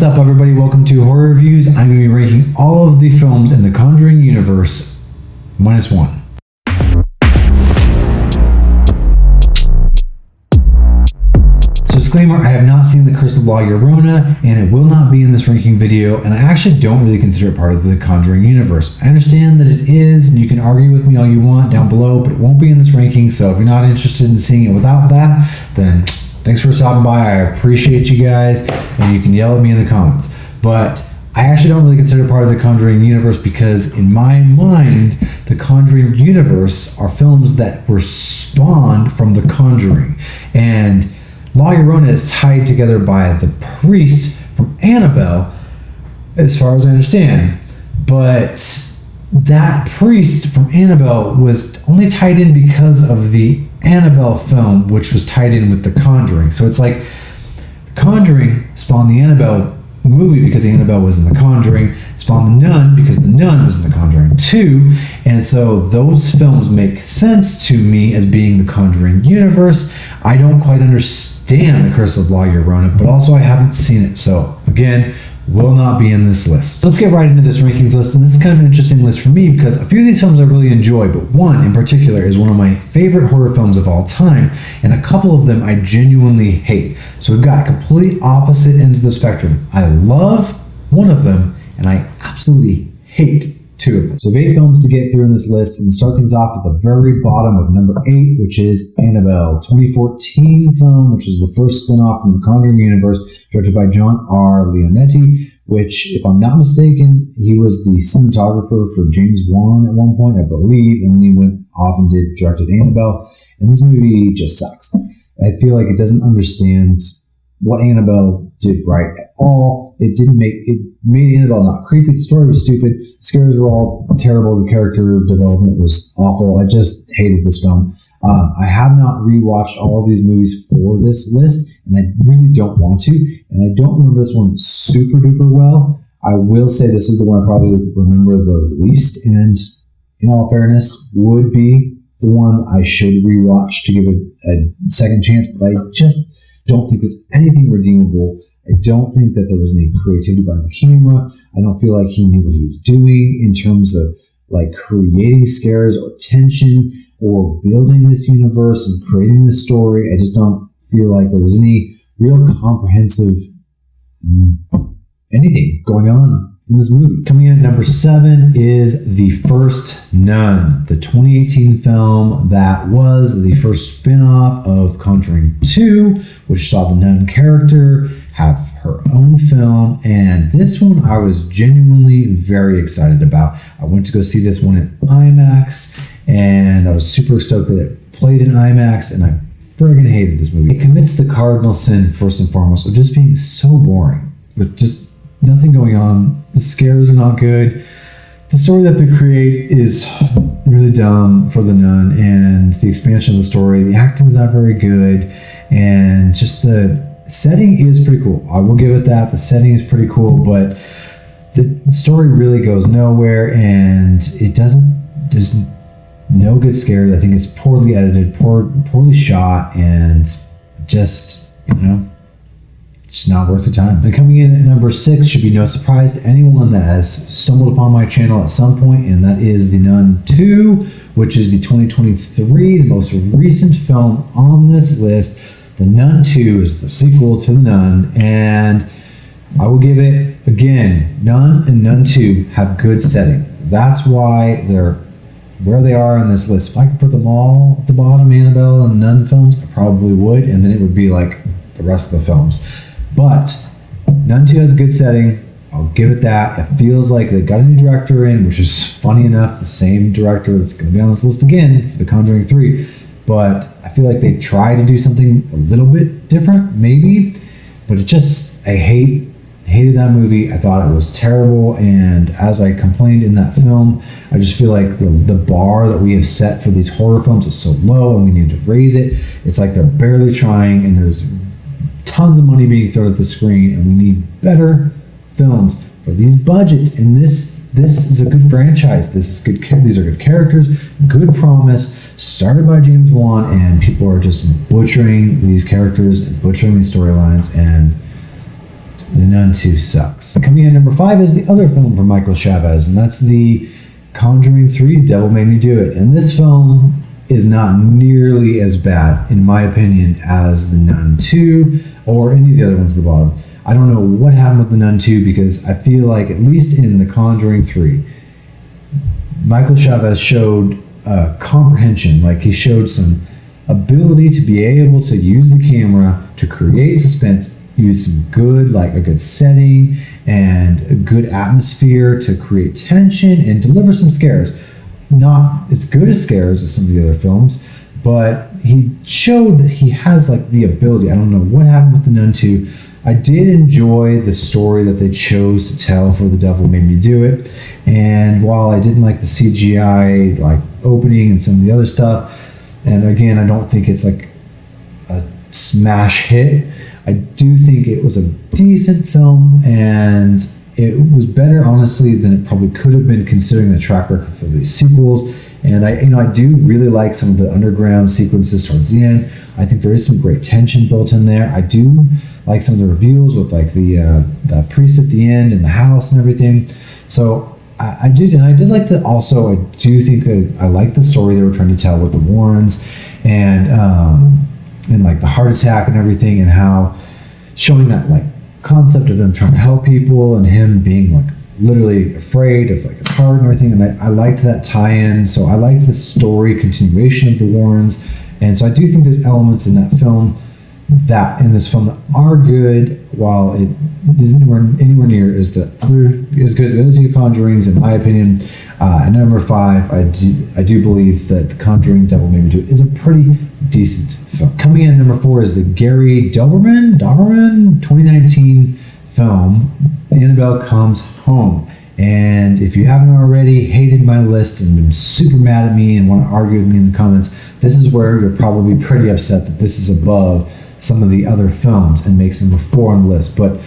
What's up, everybody? Welcome to Horror Reviews. I'm going to be ranking all of the films in the Conjuring Universe -1. So disclaimer, I have not seen The Curse of La Llorona, and it will not be in this ranking video, and I actually don't really consider it part of the Conjuring Universe. I understand that it is, and you can argue with me all you want down below, but it won't be in this ranking, so if you're not interested in seeing it without that, then thanks for stopping by. I appreciate you guys, and you can yell at me in the comments. But I actually don't really consider it part of the Conjuring Universe because in my mind, the Conjuring Universe are films that were spawned from the Conjuring. And La Llorona is tied together by the priest from Annabelle, as far as I understand. But that priest from Annabelle was only tied in because of the Annabelle film, which was tied in with The Conjuring. So it's like Conjuring spawned the Annabelle movie because Annabelle was in The Conjuring, spawned The Nun because The Nun was in The Conjuring 2, and so those films make sense to me as being the Conjuring universe. I don't quite understand The Curse of La Llorona, but also I haven't seen it, so again, will not be in this list. So let's get right into this rankings list, and this is kind of an interesting list for me because a few of these films I really enjoy, but one in particular is one of my favorite horror films of all time, and a couple of them I genuinely hate. So we've got complete opposite ends of the spectrum. I love one of them, and I absolutely hate two of them. So we have 8 films to get through in this list, and start things off at the very bottom with number 8, which is Annabelle, 2014 film, which is the first spin-off from the Conjuring universe, directed by John R. Leonetti, which, if I'm not mistaken, he was the cinematographer for James Wan at one point, I believe, and then he went off and directed Annabelle, and this movie just sucks. I feel like it doesn't understand what Annabelle did right at all. It made Annabelle not creepy. The story was stupid. The scares were all terrible. The character development was awful. I just hated this film. I have not rewatched all of these movies for this list, and I really don't want to. And I don't remember this one super duper well. I will say this is the one I probably remember the least, and in all fairness, would be the one I should rewatch to give it a second chance. But I just don't think there's anything redeemable. I don't think that there was any creativity behind the camera. I don't feel like he knew what he was doing in terms of like creating scares or tension or building this universe and creating this story. I just don't feel like there was any real comprehensive anything going on in this movie. Coming in at number 7 is The First Nun, the 2018 film that was the first spin-off of Conjuring 2, which saw the nun character have her own film, and this one I was genuinely very excited about. I went to go see this one in IMAX, and I was super stoked that it played in IMAX, and I friggin' hated this movie. It commits the cardinal sin, first and foremost, of just being so boring, with just nothing going on. The scares are not good. The story that they create is really dumb for the nun, and the expansion of the story, the acting is not very good, and just the setting is pretty cool. I will give it that. The setting is pretty cool, but the story really goes nowhere, and there's no good scares. I think it's poorly edited, poorly shot, and just, it's not worth the time. And coming in at number 6 should be no surprise to anyone that has stumbled upon my channel at some point, and that is The Nun 2, which is the 2023, the most recent film on this list. The Nun 2 is the sequel to The Nun, and I will give it, again, Nun and Nun 2 have good setting. That's why they're where they are on this list. If I could put them all at the bottom, Annabelle and Nun films, I probably would, and then it would be like the rest of the films. But Nun 2 has a good setting. I'll give it that. It feels like they got a new director in, which is funny enough, the same director that's going to be on this list again for The Conjuring 3. But I feel like they try to do something a little bit different, maybe. But I hated that movie. I thought it was terrible. And as I complained in that film, I just feel like the bar that we have set for these horror films is so low, and we need to raise it. It's like they're barely trying, and there's tons of money being thrown at the screen, and we need better films for these budgets. And this is a good franchise. These are good characters, good promise, started by James Wan, and people are just butchering these characters and butchering these storylines, and The Nun 2 sucks. Coming in at number 5 is the other film from Michael Chavez, and that's the Conjuring 3, Devil Made Me Do It. And this film is not nearly as bad, in my opinion, as The Nun 2 or any of the other ones at the bottom. I don't know what happened with The Nun 2 because I feel like, at least in The Conjuring 3, Michael Chavez showed comprehension. Like, he showed some ability to be able to use the camera to create suspense, use some a good setting and a good atmosphere to create tension and deliver some scares. Not as good as scares as some of the other films, but he showed that he has the ability. I don't know what happened with The Nun 2. I did enjoy the story that they chose to tell for The Devil Made Me Do It. And while I didn't like the CGI opening and some of the other stuff, and again, I don't think it's a smash hit, I do think it was a decent film, and it was better, honestly, than it probably could have been considering the track record for these sequels. And I do really like some of the underground sequences towards the end. I think there is some great tension built in there. I do like some of the reveals with the priest at the end and the house and everything. So I did like that. Also, I do think that I like the story they were trying to tell with the Warrens and the heart attack and everything, and how showing that concept of them trying to help people and him being literally afraid of his heart and everything. And I liked that tie-in. So I liked the story continuation of the Warrens. And so I do think there's elements in that film that are good, while it isn't anywhere near as good as the other two Conjurings, in my opinion. At number 5, I do believe that The Conjuring Devil Made Me Do It is a pretty decent film. Coming in at number 4 is the Gary Doberman 2019 film, Annabelle Comes Home. And if you haven't already hated my list and been super mad at me and want to argue with me in the comments, this is where you're probably pretty upset that this is above some of the other films and makes number 4 on the list. But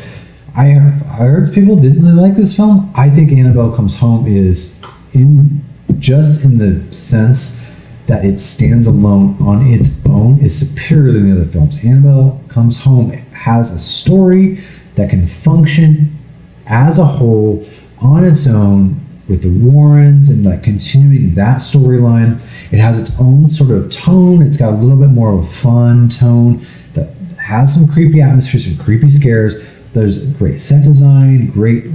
I heard people didn't really like this film. I think Annabelle Comes Home is in the sense that it stands alone on its own, is superior than the other films. Annabelle Comes Home has a story that can function as a whole on its own with the Warrens and continuing that storyline. It has its own sort of tone. It's got a little bit more of a fun tone that has some creepy atmosphere, some creepy scares. There's great set design, great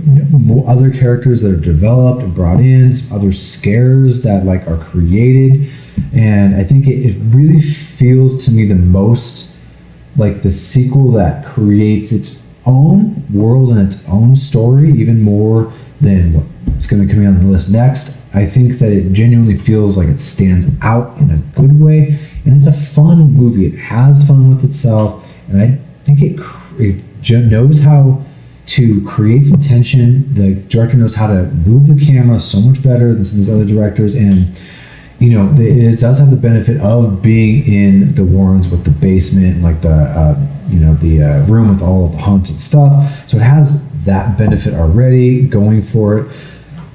other characters that are developed and brought in, some other scares that are created. And I think it really feels to me the most like the sequel that creates its own world and its own story, even more than what's going to come on the list next. I think that it genuinely feels like it stands out in a good way, and it's a fun movie. It has fun with itself, and I think it knows how to create some tension. The director knows how to move the camera so much better than some of these other directors, and it does have the benefit of being in the Warrens with the basement, the room with all of the haunted stuff. So it has that benefit already going for it.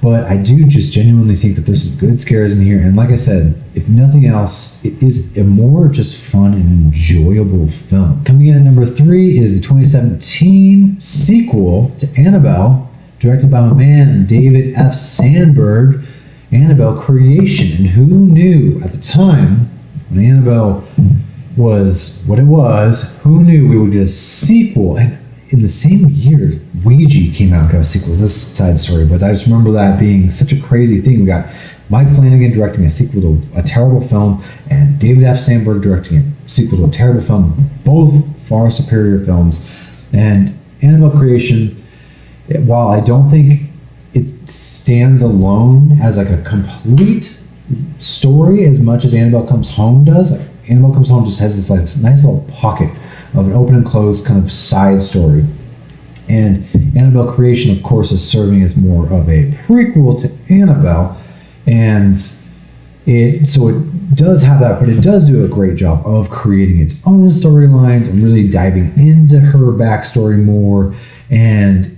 But I do just genuinely think that there's some good scares in here. And like I said, if nothing else, it is a more just fun and enjoyable film. Coming in at number 3 is the 2017 sequel to Annabelle, directed by my man David F. Sandberg, Annabelle Creation. And who knew at the time when Annabelle was what it was, who knew we would get a sequel? And in the same year, Ouija came out and got a sequel. This side story, but I just remember that being such a crazy thing. We got Mike Flanagan directing a sequel to a terrible film, and David F. Sandberg directing a sequel to a terrible film. Both far superior films. And Annabelle Creation, while I don't think it stands alone as a complete story as much as Annabelle Comes Home does, Annabelle Comes Home just has this nice little pocket of an open and closed kind of side story. And Annabelle Creation, of course, is serving as more of a prequel to Annabelle. And it does have that, but it does do a great job of creating its own storylines and really diving into her backstory more. And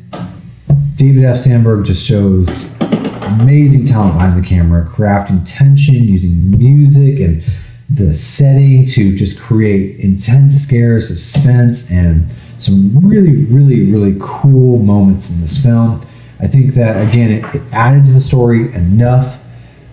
David F. Sandberg just shows amazing talent behind the camera, crafting tension, using music, and the setting to just create intense scares, suspense, and some really, really, really cool moments in this film. I think that, again, it added to the story enough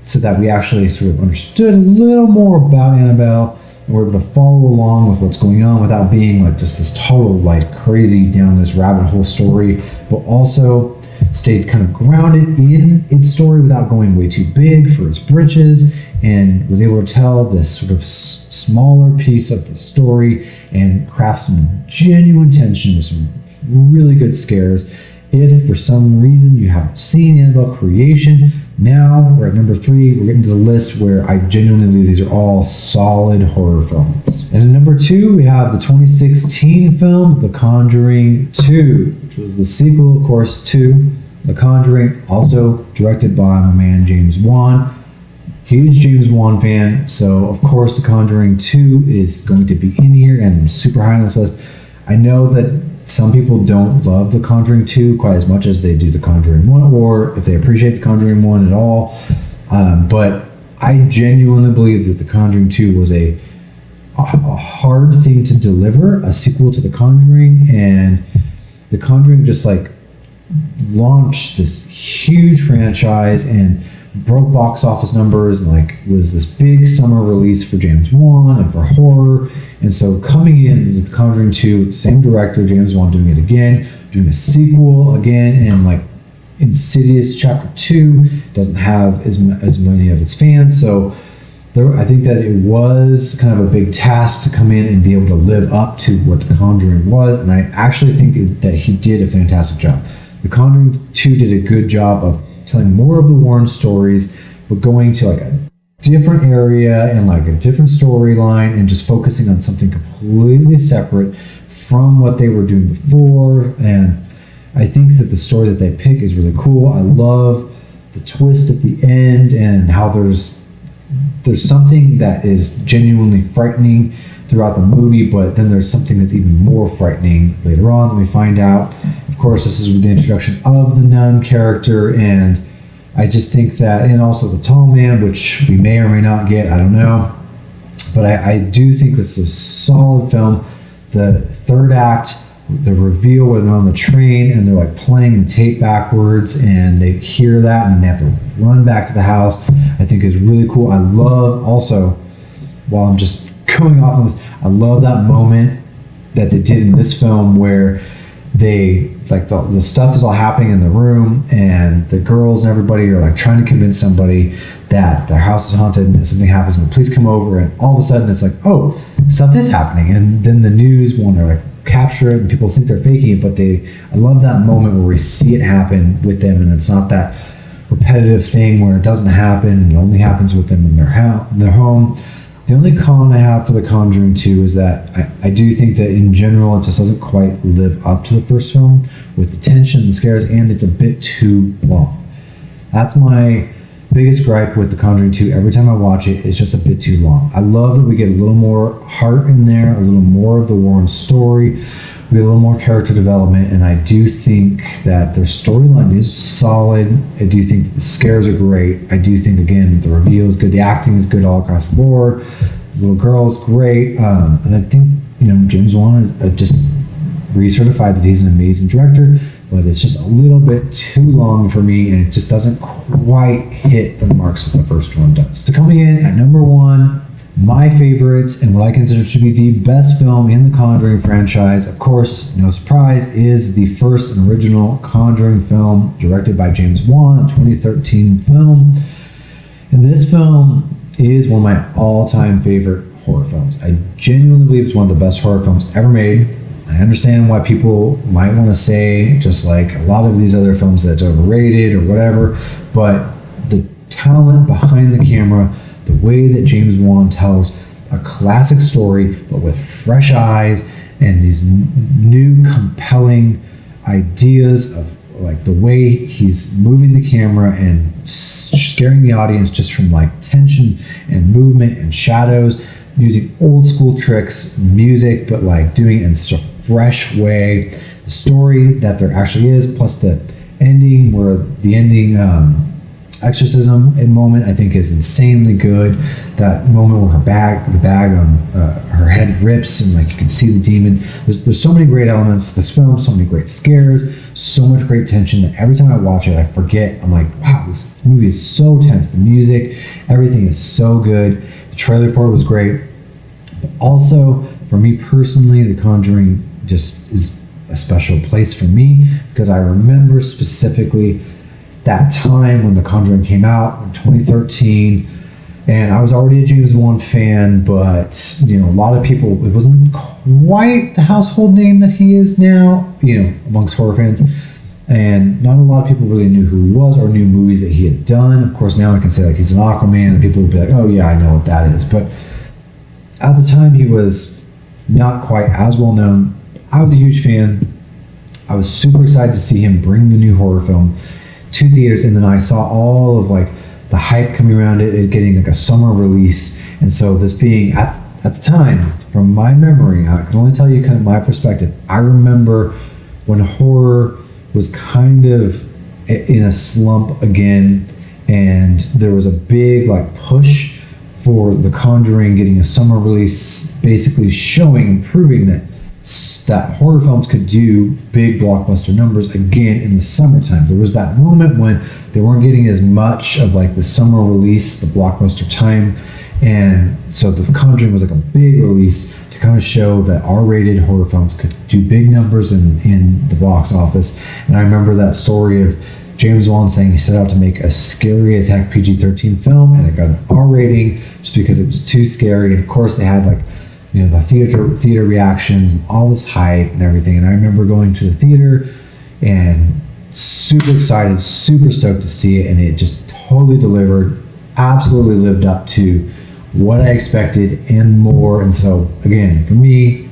so that we actually sort of understood a little more about Annabelle and were able to follow along with what's going on without being like just this total like crazy down this rabbit hole story, but also stayed kind of grounded in its story without going way too big for its britches, and was able to tell this sort of smaller piece of the story and craft some genuine tension with some really good scares. If for some reason you haven't seen Annabelle Creation, now we're at number 3. We're getting to the list where I genuinely believe these are all solid horror films. And at number 2, we have the 2016 film, The Conjuring 2, which was the sequel, of course, to The Conjuring, also directed by my man James Wan. Huge James Wan fan, so of course The Conjuring 2 is going to be in here and super high on this list. I know that some people don't love The Conjuring 2 quite as much as they do The Conjuring 1, or if they appreciate The Conjuring 1 at all. But I genuinely believe that The Conjuring 2 was a hard thing to deliver, a sequel to The Conjuring, and The Conjuring just like launched this huge franchise and broke box office numbers, and like was this big summer release for James Wan and for horror. And so coming in with The Conjuring 2, the same director, James Wan, doing it again, doing a sequel again, and like Insidious Chapter 2 doesn't have as many of its fans. So I think that it was kind of a big task to come in and be able to live up to what The Conjuring was. And I actually think that he did a fantastic job. The Conjuring 2 did a good job of telling more of the Warren stories, but going to like a different area and like a different storyline and just focusing on something completely separate from what they were doing before. And I think that the story that they pick is really cool. I love the twist at the end and how there's something that is genuinely frightening throughout the movie, but then there's something that's even more frightening later on that we find out. Of course, this is with the introduction of the nun character, and I just think that, and also the tall man, which we may or may not get, I don't know. But I do think this is a solid film. The third act, the reveal where they're on the train and they're like playing the tape backwards and they hear that and then they have to run back to the house, I think is really cool. I love also, while I'm just going off on this, I love that moment that they did in this film where they like the stuff is all happening in the room and the girls and everybody are like trying to convince somebody that their house is haunted and something happens and the police come over, and all of a sudden it's like, oh, stuff is happening, and then the news want to like capture it and people think they're faking it, but I love that moment where we see it happen with them, and it's not that repetitive thing where it doesn't happen and it only happens with them in their home. The only con I have for The Conjuring 2 is that I do think that in general it just doesn't quite live up to the first film with the tension, the scares, and it's a bit too long. That's my biggest gripe with The Conjuring 2. Every time I watch it, it's just a bit too long. I love that we get a little more heart in there, a little more of the Warren story. We get a little more character development, and I do think that their storyline is solid. I do think that the scares are great. I do think, again, that the reveal is good. The acting is good all across the board. The little girl is great. And I think, James Wan is just recertified that he's an amazing director, but it's just a little bit too long for me, and it just doesn't quite hit the marks that the first one does. So coming in at number 1, my favorites and what I consider to be the best film in the Conjuring franchise, of course, no surprise, is the first and original Conjuring film directed by James Wan, a 2013 film. And this film is one of my all-time favorite horror films. I genuinely believe it's one of the best horror films ever made. I understand why people might want to say, just like a lot of these other films, that it's overrated or whatever, but the talent behind the camera, the way that James Wan tells a classic story, but with fresh eyes and these new compelling ideas of like the way he's moving the camera and scaring the audience just from like tension and movement and shadows, using old school tricks, music, but like doing it in such a fresh way. The story that there actually is, plus the ending where the ending exorcism moment I think is insanely good. That moment where the bag on her head rips and like you can see the demon. There's so many great elements to this film, so many great scares, so much great tension that every time I watch it I forget. I'm like, wow, this movie is so tense. The music, everything is so good. The trailer for it was great. But also for me personally, The Conjuring just is a special place for me because I remember specifically that time when The Conjuring came out in 2013, and I was already a James Wan fan, but a lot of people, it wasn't quite the household name that he is now, amongst horror fans, and not a lot of people really knew who he was or knew movies that he had done. Of course, now I can say like he's an Aquaman, and people would be like, oh yeah, I know what that is, but at the time he was not quite as well known. I was a huge fan. I was super excited to see him bring the new horror film to theaters, and then I saw all of like the hype coming around it getting like a summer release. And so this being at the time, from my memory, I can only tell you kind of my perspective. I remember when horror was kind of in a slump again, and there was a big like push for The Conjuring getting a summer release, basically showing and proving that horror films could do big blockbuster numbers again in the summertime. There was that moment when they weren't getting as much of like the summer release, the blockbuster time, and so The Conjuring was like a big release to kind of show that R-rated horror films could do big numbers in the box office. And I remember that story of James Wan saying he set out to make a scary as heck PG-13 film, and it got an R rating just because it was too scary. And of course they had like the theater reactions and all this hype and everything. And I remember going to the theater and super excited, super stoked to see it, and it just totally delivered, absolutely lived up to what I expected and more. And so again, for me,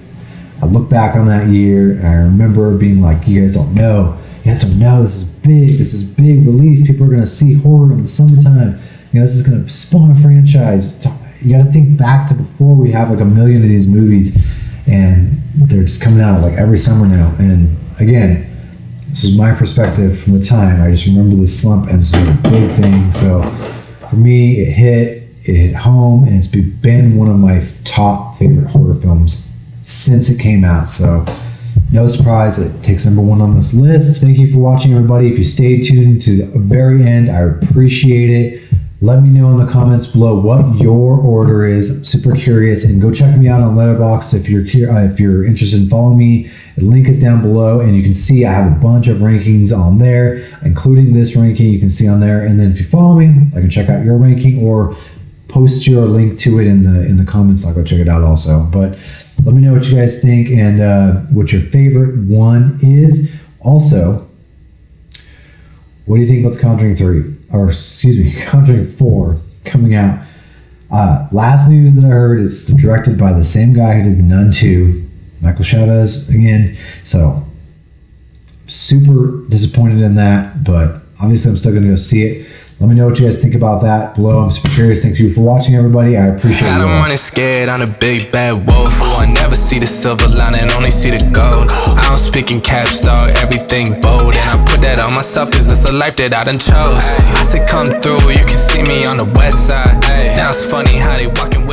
I look back on that year and I remember being like, you guys don't know, this is big release. People are going to see horror in the summertime. This is going to spawn a franchise. You got to think back to before we have like a million of these movies, and they're just coming out like every summer now. And again, this is my perspective from the time. I just remember the slump, and it's a big thing. So for me, it hit home, and it's been one of my top favorite horror films since it came out. So no surprise, it takes number one on this list. Thank you for watching, everybody. If you stayed tuned to the very end, I appreciate it. Let me know in the comments below what your order is. I'm super curious, and go check me out on Letterboxd if you're interested in following me. The link is down below, and you can see I have a bunch of rankings on there, including this ranking you can see on there. And then if you follow me, I can check out your ranking or post your link to it in the comments. I'll go check it out also. But let me know what you guys think and what your favorite one is. Also, what do you think about The Conjuring 3? Or excuse me, Conjuring 4 coming out. Last news that I heard is directed by the same guy who did The Nun 2, Michael Chavez again. So super disappointed in that, but obviously I'm still going to go see it. Let me know what you guys think about that below. I'm super curious. Thank you for watching, everybody. I appreciate it. I don't want it scared. I'm a big bad wolf. I never see the silver lining, only see the gold. I don't speak in caps, dog. Everything bold, and I put that on myself 'cause it's a life that I done chose. I said come through. You can see me on the west side. Now it's funny how they walking.